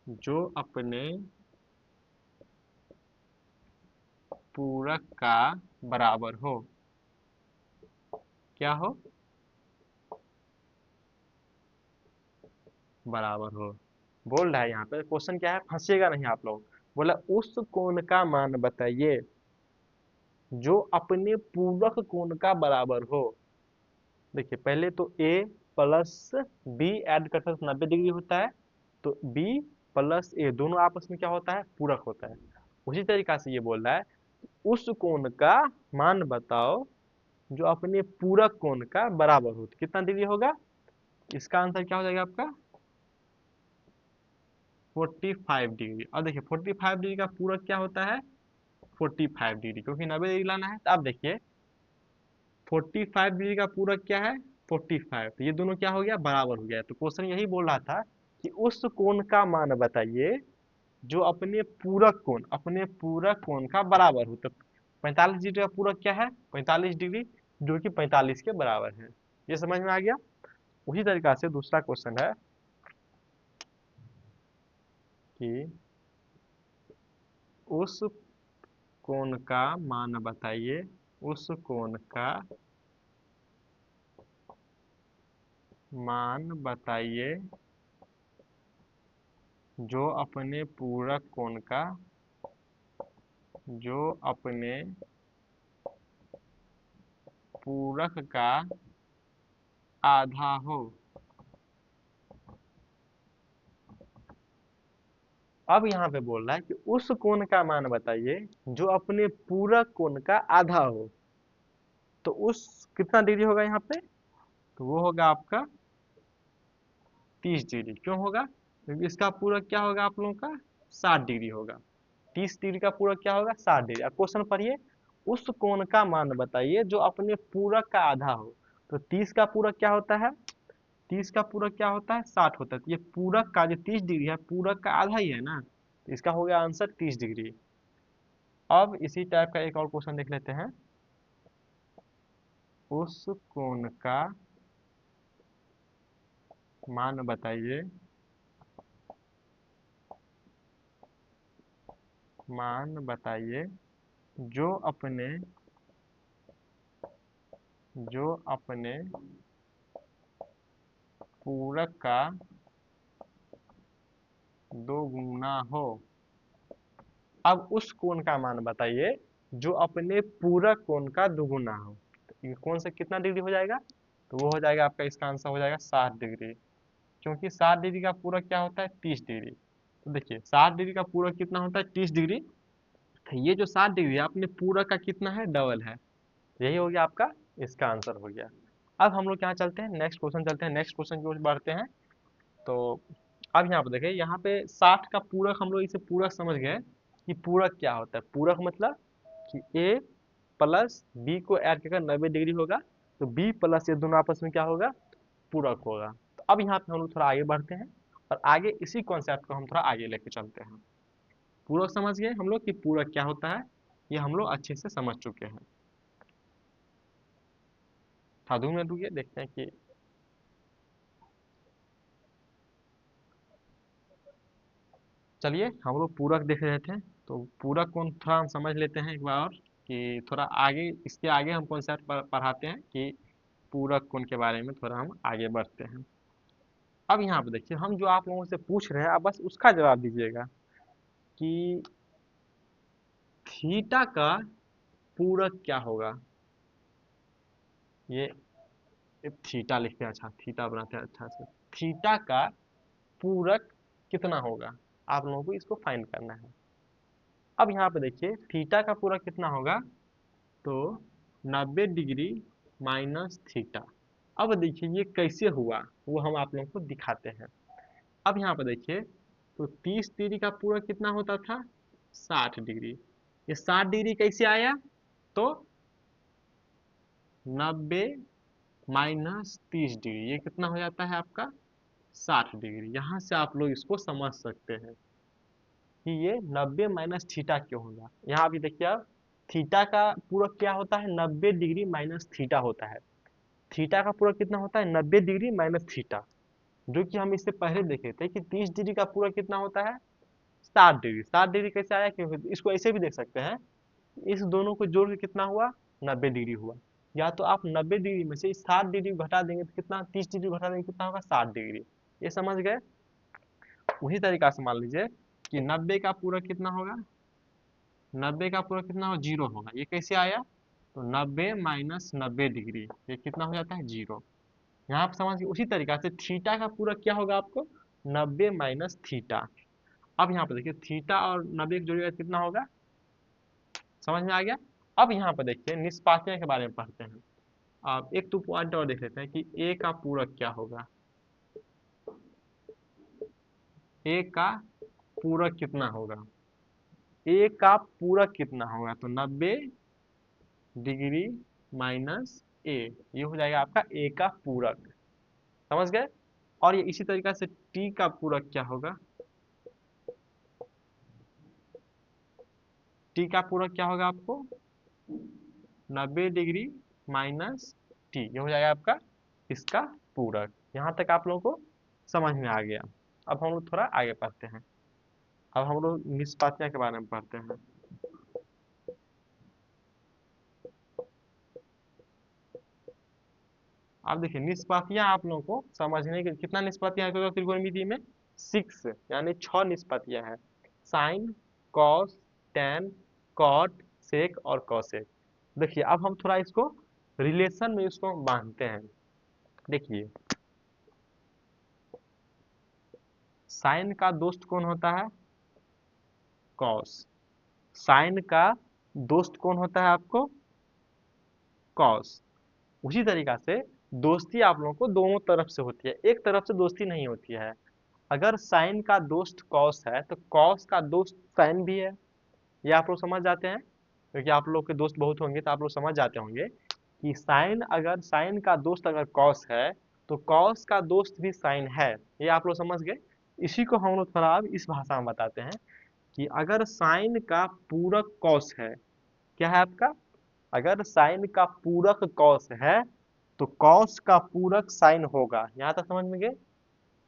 जो अपने पूरक का बराबर हो। क्या हो, बराबर हो। बोल रहा है यहाँ पे, क्वेश्चन क्या है, फंसिएगा नहीं आप लोग। बोला उस कोण का मान बताइए जो अपने पूरक कोण का बराबर हो। देखिए पहले तो ए प्लस बी ऐड करते हैं तो 90 डिग्री होता है। तो बी प्लस ए दोनों आपस में क्या होता है, पूरक होता है। उसी तरीका से ये बोल रहा है उस कोण का मान बताओ जो अपने पूरक कोण का बराबर हो। तो कितना डिग्री होगा, इसका आंसर क्या हो जाएगा आपका, 45 डिग्री। और देखिए 45 डिग्री का पूरक क्या होता है, 45 डिग्री, क्योंकि 90 डिग्री लाना है। तो आप देखिए 45 डिग्री का पूरक क्या है, 45। तो ये दोनों क्या हो गया, बराबर हो गया। तो क्वेश्चन यही बोल रहा था कि उस कोण का मान बताइए जो अपने पूरक कोण का बराबर हो। तो 45 डिग्री का पूरक क्या है, 45 डिग्री, जो कि 45 के बराबर है। ये समझ में आ गया। उसी तरीका से दूसरा क्वेश्चन है कि उस कोण का मान बताइए। उस कोण का मान बताइए जो अपने पूरक कोण का जो अपने पूरक का आधा हो। अब यहाँ पे बोल रहा है कि उस कोण का मान बताइए जो अपने पूरक कोण का आधा हो। तो उस कितना डिग्री होगा यहाँ पे, तो वो होगा आपका 30 डिग्री। क्यों होगा, क्योंकि इसका पूरक क्या होगा आप लोगों का, 60 डिग्री होगा। 30 डिग्री का पूरक क्या होगा, 60 डिग्री। अब क्वेश्चन पढ़िए, उस कोण का मान बताइए जो अपने पूरक का आधा हो। तो 30 का पूरक क्या होता है, 30 का पूरक क्या होता है, 60 होता है। तो ये पूरक का जो 30 डिग्री है, पूरक का आधा ही है ना, तो इसका हो गया आंसर 30 डिग्री। अब इसी टाइप का एक और क्वेश्चन देख लेते हैं। उस कोण का मान बताइए मान बताइए जो अपने जो अपने पूरक का दोगुना हो। अब उस कोण का मान बताइए जो अपने पूरक कोण का दुगुना हो। तो ये कौन सा कितना डिग्री हो जाएगा? तो वो हो जाएगा आपका, इसका आंसर हो जाएगा 60 डिग्री। क्योंकि 60 डिग्री का पूरक क्या होता है? 30 डिग्री। तो देखिए 60 डिग्री का पूरक कितना होता है? 30 डिग्री। तो ये जो 60 डिग्री है अपने पूरक का कितना है? डबल है। यही हो गया आपका, इसका आंसर हो गया। अब हम लोग यहाँ चलते हैं, नेक्स्ट क्वेश्चन चलते हैं, नेक्स्ट क्वेश्चन की ओर बढ़ते हैं। तो अब यहाँ पे देखिए, यहाँ पे 60 का पूरक, हम लोग इसे पूरक समझ गए कि पूरक क्या होता है। पूरक मतलब कि ए प्लस बी को ऐड करके 90 डिग्री होगा, तो बी प्लस ये दोनों आपस में क्या होगा? पूरक होगा। तो अब यहाँ पे हम लोग थोड़ा आगे बढ़ते हैं और आगे इसी कॉन्सेप्ट को हम थोड़ा आगे लेके चलते हैं। पूरक समझ गए हम लोग कि पूरक क्या होता है, ये हम लोग अच्छे से समझ चुके हैं। था 2 मिनट रुकिए, देखते हैं कि चलिए हम लोग पूरक देख रहे थे। तो पूरक कौन, थोड़ा हम समझ लेते हैं एक बार और, कि थोड़ा आगे इसके आगे हम कॉन्सेप्ट पढ़ाते हैं कि पूरक कोण के बारे में थोड़ा हम आगे बढ़ते हैं। अब यहाँ पे देखिए, हम जो आप लोगों से पूछ रहे हैं आप बस उसका जवाब दीजिएगा कि थीटा का पूरक क्या होगा। ये थीटा लिखते हैं, अच्छा थीटा बनाते हैं अच्छा से। थीटा का पूरक कितना होगा, आप लोगों को इसको फाइंड करना है। अब यहाँ पे देखिए थीटा का पूरक कितना होगा, तो 90 डिग्री माइनस थीटा। अब देखिए ये कैसे हुआ, वो हम आप लोगों को दिखाते हैं। अब यहाँ पे देखिए, तो 30 डिग्री का पूरक कितना होता था? 60 डिग्री। ये 60 डिग्री कैसे आया? तो 90 माइनस 30 डिग्री, ये कितना हो जाता है आपका? 60 डिग्री। यहाँ से आप लोग इसको समझ सकते हैं कि ये 90 माइनस थीटा क्यों होगा। यहाँ भी देखिए आप, थीटा का पूरक क्या होता है? 90 डिग्री माइनस थीटा होता है। थीटा का पूरक कितना होता है? 90 डिग्री माइनस थीटा। जो कि हम इससे पहले देखे थे कि 30 डिग्री का पूरक कितना होता है? 60 डिग्री। 60 डिग्री कैसे आया? क्योंकि इसको ऐसे भी देख सकते हैं, इस दोनों को जोड़ के कितना हुआ? 90 डिग्री हुआ। या तो आप 90 डिग्री में से 60 डिग्री घटा देंगे तो कितना? 30 डिग्री घटा देंगे कितना होगा? 60 डिग्री। ये समझ गए? उसी तरीका से मान लीजिए कि 90 का पूरक कितना होगा? 90 का पूरक कितना होगा? 0 होगा। ये कैसे आया? तो 90 माइनस 90 डिग्री, ये कितना हो जाता है? 0। यहाँ आप समझ गए। उसी तरीका से थीटा का पूरक क्या होगा आपको? 90 माइनस थीटा। अब यहाँ पे देखिए थीटा और 90 जोड़िएगा कितना होगा? समझ में आ गया? अब यहाँ पे देखिए निष्पात्य के बारे में पढ़ते हैं। अब एक तो पॉइंट और देख लेते हैं कि ए का पूरक क्या होगा। ए का पूरक कितना होगा? ए का पूरक कितना होगा? तो 90 डिग्री माइनस ए, ये हो जाएगा आपका ए का पूरक। समझ गए? और ये इसी तरीका से टी का पूरक क्या होगा? टी का पूरक क्या होगा आपको? 90 डिग्री माइनस टी, ये हो जाएगा आपका इसका पूरक। यहाँ तक आप लोगों को समझ में आ गया। अब हम लोग थोड़ा आगे पढ़ते हैं। अब हम लोग निष्पात्य के बारे में पढ़ते हैं। अब देखिए निष्पातियां आप लोगों को समझने के, कितना निष्पातियां है त्रिकोणमिति में? 6, यानी 6 निष्पातियां हैं। साइन, कॉस, टेन, कॉट, सेक और कॉसेक। देखिए अब हम थोड़ा इसको रिलेशन में इसको बांधते हैं। देखिए साइन का दोस्त कौन होता है? कॉस। साइन का दोस्त कौन होता है आपको? कॉस। उसी तरीका से दोस्ती आप लोगों को दोनों तरफ से होती है, एक तरफ से दोस्ती नहीं होती है। अगर साइन का दोस्त कॉस है तो कॉस का दोस्त साइन भी है। ये आप लोग समझ जाते हैं, क्योंकि आप लोग के दोस्त बहुत होंगे तो आप लोग समझ जाते होंगे कि साइन, अगर साइन का दोस्त अगर कॉस है तो कॉस का दोस्त भी साइन है। ये आप लोग समझ गए। इसी को हम लोग थोड़ा अब इस भाषा में बताते हैं कि अगर साइन का पूरक कॉस है, क्या है आपका? अगर साइन का पूरक कॉस है तो कॉस का पूरक साइन होगा। यहाँ तक समझ में गए?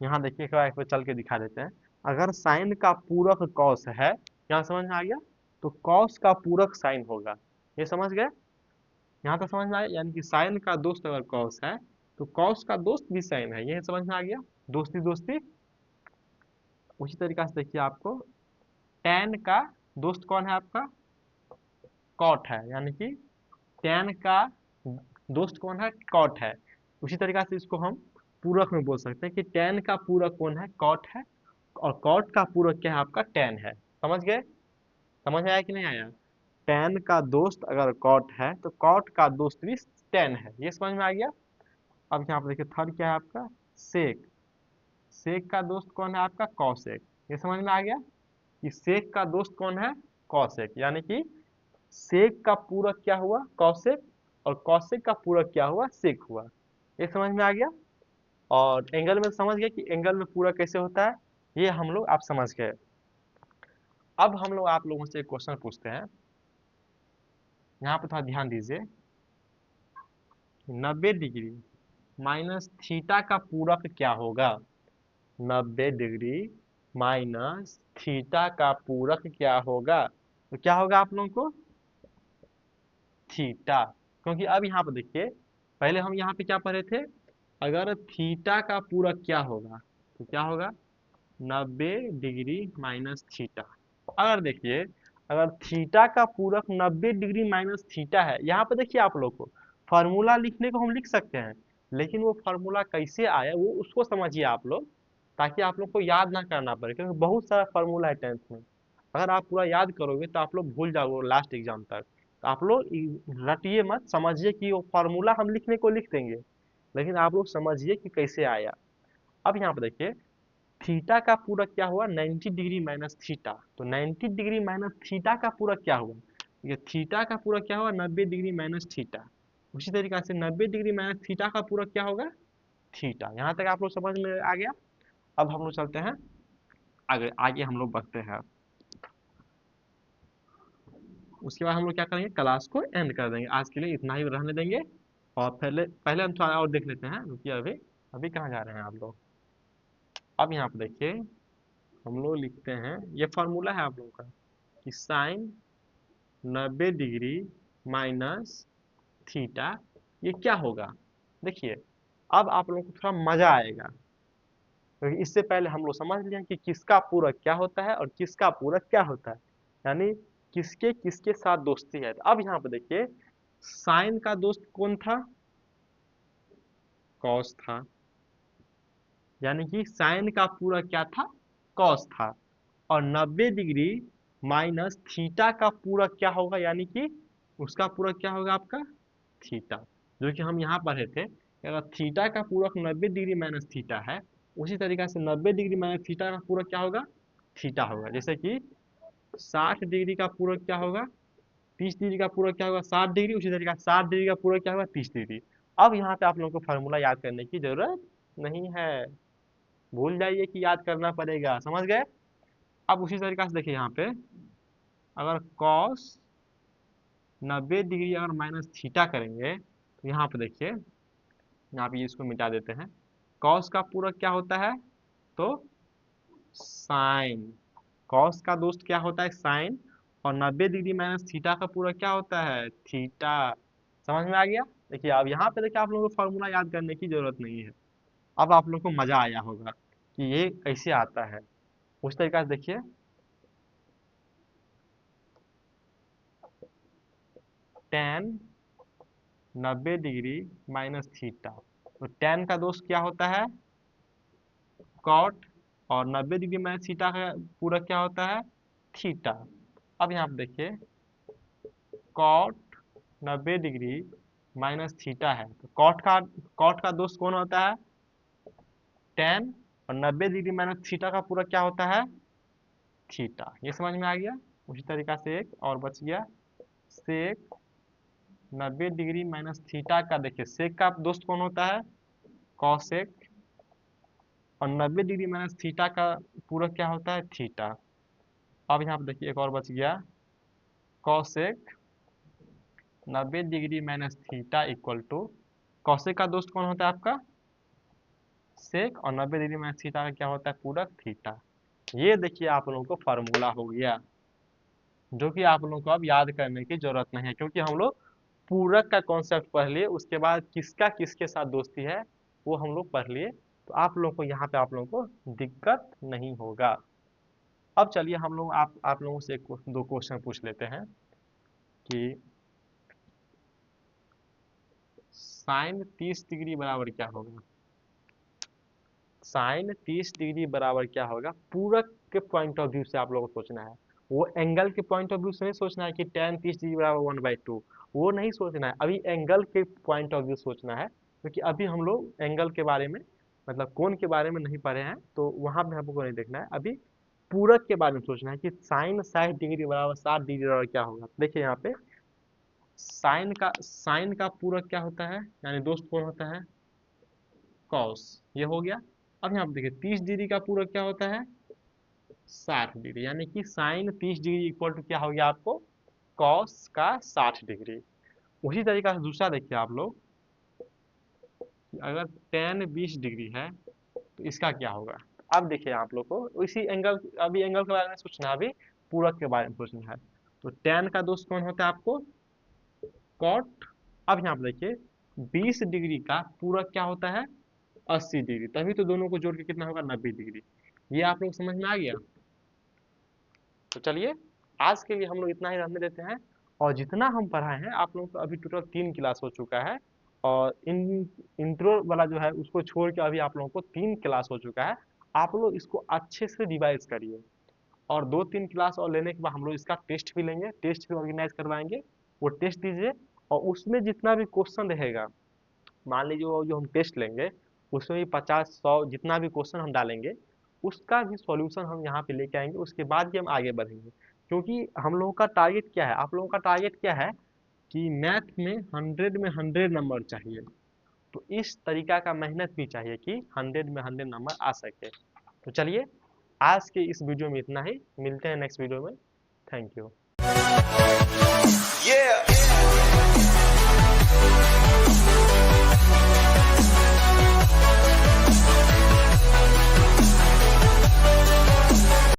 यहाँ देखिए एक बार एक बार चल के दिखा देते हैं। अगर साइन का पूरक कॉस है, यहाँ समझ में आ गया, तो कॉस का पूरक साइन होगा। ये समझ गए? यहाँ तक समझ में आया, यानी कि साइन का दोस्त अगर कॉस है तो कॉस का दोस्त भी साइन है। ये समझ में आ गया, दोस्ती दोस्ती। उसी तरीका से देखिए आपको टेन का दोस्त कौन है आपका? कॉट है, यानी कि tan का दोस्त कौन है, कॉट है। उसी तरीका से इसको हम पूरक में बोल सकते हैं कि tan का पूरक कौन है, कॉट है, और कॉट का पूरक क्या है, आपका tan है। समझ गए? समझ में आया कि नहीं आया? tan का दोस्त अगर कॉट है तो कॉट का दोस्त भी tan है। ये समझ में आ गया? अब यहाँ पर देखिए थर्ड क्या है आपका, सेक। सेक का दोस्त कौन है आपका, कॉसेक। ये समझ में आ गया कि सेक का दोस्त कौन है, कॉसेक, यानी कि सेक का पूरक क्या हुआ, कॉसेक, और कॉसेक का पूरक क्या हुआ, सेक हुआ। ये समझ में आ गया? और एंगल में समझ गए कि एंगल में पूरक कैसे होता है, ये हम लोग आप समझ गए। अब हम लोग आप लोगों से एक क्वेश्चन पूछते हैं, यहाँ पे थोड़ा ध्यान दीजिए। 90 डिग्री माइनस थीटा का पूरक क्या होगा? 90 डिग्री माइनस थीटा का पूरक क्या होगा? तो क्या होगा आप लोगों को, थीटा। क्योंकि अब यहाँ पर देखिए, पहले हम यहाँ पे क्या पढ़े थे, अगर थीटा का पूरक क्या होगा, तो क्या होगा, 90 डिग्री माइनस थीटा। अगर देखिए, अगर थीटा का पूरक 90 डिग्री माइनस थीटा है, यहाँ पे देखिए आप लोग को फार्मूला लिखने को हम लिख सकते हैं, लेकिन वो फार्मूला कैसे आया वो उसको समझिए आप लोग, ताकि आप लोग को याद ना करना पड़े, क्योंकि बहुत सारा फार्मूला है 10th में। अगर आप पूरा याद करोगे तो आप लोग भूल जाओगे लास्ट एग्जाम तक। तो आप लोग रटिए मत, समझिए कि वो फार्मूला हम लिखने को लिख देंगे, लेकिन आप लोग समझिए कि कैसे आया। अब यहाँ पे देखिए, थीटा का पूरक क्या हुआ, 90 डिग्री माइनस थीटा। तो 90 डिग्री माइनस थीटा का पूरक क्या हुआ, ये थीटा का पूरक क्या हुआ, 90 डिग्री माइनस थीटा। उसी तरीके से 90 डिग्री माइनस थीटा का पूरक क्या होगा, थीटा। यहाँ तक आप लोग समझ में आ गया? अब हम लोग चलते हैं आगे, आगे हम लोग बढ़ते हैं। उसके बाद हम लोग क्या करेंगे, क्लास को एंड कर देंगे। आज के लिए इतना ही रहने देंगे, और पहले पहले हम थोड़ा और देख लेते हैं। रुकिए, अभी अभी कहाँ जा रहे हैं आप लोग? अब यहाँ पे देखिए, हम लोग लिखते हैं, ये फार्मूला है आप लोगों का कि साइन 90 डिग्री माइनस थीटा, ये क्या होगा। देखिए, अब आप लोगों को थोड़ा मजा आएगा, क्योंकि इससे पहले हम लोग समझ लिया कि किसका पूरक क्या होता है और किसका पूरक क्या होता है, यानी किसके किसके साथ दोस्ती है। तो अब यहाँ पे देखिए, साइन का दोस्त कौन था, कॉस था, यानी कि साइन का पूरक क्या था, कॉस था। और 90 डिग्री माइनस थीटा का पूरक क्या होगा, यानी कि उसका पूरक क्या होगा आपका, थीटा। जो कि हम यहाँ पढ़े थे, अगर थीटा का पूरक 90 डिग्री माइनस थीटा है, उसी तरीके से 90 डिग्री माइनस थीटा का पूरक क्या होगा, थीटा होगा। जैसे कि 60 डिग्री का पूरक क्या होगा, 30 डिग्री का पूरक क्या होगा, 60 डिग्री। उसी तरीके से 60 डिग्री का पूरक क्या होगा, 30 डिग्री। अब यहाँ पे आप लोगों को फार्मूला याद करने की जरूरत नहीं है, भूल जाइए कि याद करना पड़ेगा। समझ गए? अब उसी तरीके से देखिए, यहाँ पे अगर cos 90 डिग्री अगर माइनस थीटा करेंगे, तो यहाँ पे देखिए, यहाँ पे इसको मिटा देते हैं। cos का पूरक क्या होता है, तो साइन। cos का दोस्त क्या होता है, साइन। और 90 डिग्री माइनस थीटा का पूरक क्या होता है, थीटा। समझ में आ गया? देखिए, अब यहाँ पे देखिए, आप लोगों को फार्मूला याद करने की जरूरत नहीं है। अब आप लोग को मजा आया होगा कि ये कैसे आता है। उस तरीके से देखिए, tan 90 डिग्री माइनस थीटा, तो tan का दोस्त क्या होता है, कॉट। और 90 डिग्री माइनस थीटा का पूरक क्या होता है, थीटा। अब यहाँ पे देखिए, कॉट 90 डिग्री माइनस थीटा है, तो कॉट का दोस्त कौन होता है, tan। और 90 डिग्री माइनस थीटा का पूरक क्या होता है, थीटा। ये समझ में आ गया? उसी तरीका से एक और बच गया, सेक 90 डिग्री माइनस थीटा का। देखिए, सेक का दोस्त कौन होता है, कॉसेक। और 90 डिग्री माइनस थीटा का पूरक क्या होता है, थीटा। अब यहाँ पे देखिए, एक और बच गया, cosec 90 degree minus theta equal to, cosec का दोस्त कौन होता है आपका, सेक। और 90 डिग्री माइनस थीटा का क्या होता है, पूरक, थीटा। ये देखिए आप लोगों को फार्मूला हो गया, जो कि आप लोगों को अब याद करने की जरूरत नहीं है, क्योंकि हम लोग पूरक का कॉन्सेप्ट पढ़ लिए, उसके बाद किसका किसके साथ दोस्ती है वो हम लोग पढ़ लिए। तो आप लोगों को यहाँ पे आप लोगों को दिक्कत नहीं होगा। अब चलिए हम लोग आप लोगों से दो क्वेश्चन पूछ लेते हैं कि साइन 30 डिग्री बराबर क्या होगा। साइन 30 डिग्री बराबर क्या होगा, पूरक के पॉइंट ऑफ व्यू से आप लोगों को सोचना है। वो एंगल के पॉइंट ऑफ व्यू से नहीं सोचना है कि tan 30 डिग्री बराबर 1/2, वो नहीं सोचना है। अभी एंगल के पॉइंट ऑफ व्यू सोचना है, क्योंकि अभी हम लोग एंगल के बारे में, मतलब कोण के बारे में नहीं पढ़े हैं, तो वहां पे हमको नहीं देखना है। अभी पूरक के बारे में सोचना है कि साइन 60 डिग्री बराबर 60 डिग्री बराबर क्या होगा। देखिए यहाँ पे साइन का पूरक क्या होता है, यानी दोस्त कोण होता है कॉस, ये हो गया। अब यहाँ पे देखिए 30 डिग्री का पूरक क्या होता है 60 डिग्री, यानी कि साइन 30 डिग्री इक्वल टू क्या हो गया आपको कॉस का 60 डिग्री। उसी तरीका से दूसरा देखिए आप लोग कि अगर टेन 20 डिग्री है तो इसका क्या होगा। अब देखिए आप लोग को इसी एंगल, अभी एंगल के बारे में सोचना है, अभी पूरक के बारे में सोचना है। तो टेन का दोस्त कौन होता है आपको कॉट। अब यहाँ पे देखिए 20 डिग्री का पूरक क्या होता है 80 डिग्री, तभी तो दोनों को जोड़ के कितना होगा 90 डिग्री। ये आप लोग समझ में आ गया। तो चलिए आज के लिए हम लोग इतना ही रहने देते हैं। और जितना हम पढ़ाए हैं आप लोगों को अभी टोटल 3 क्लास हो चुका है, और इन इंट्रो वाला जो है उसको छोड़ के अभी आप लोगों को 3 क्लास हो चुका है। आप लोग इसको अच्छे से रिवाइज करिए, और 2-3 क्लास और लेने के बाद हम लोग इसका टेस्ट भी लेंगे, टेस्ट भी ऑर्गेनाइज करवाएंगे। वो टेस्ट दीजिए, और उसमें जितना भी क्वेश्चन रहेगा, मान लीजिए वो जो हम टेस्ट लेंगे उसमें भी 50-100 जितना भी क्वेश्चन हम डालेंगे, उसका भी सॉल्यूशन हम यहाँ पे लेके आएंगे, उसके बाद ही हम आगे बढ़ेंगे। क्योंकि हम लोगों का टारगेट क्या है, आप लोगों का टारगेट क्या है कि मैथ में 100 में 100 नंबर चाहिए। तो इस तरीका का मेहनत भी चाहिए कि 100 में 100 नंबर आ सके। तो चलिए आज के इस वीडियो में इतना ही, मिलते हैं नेक्स्ट वीडियो में। Thank you.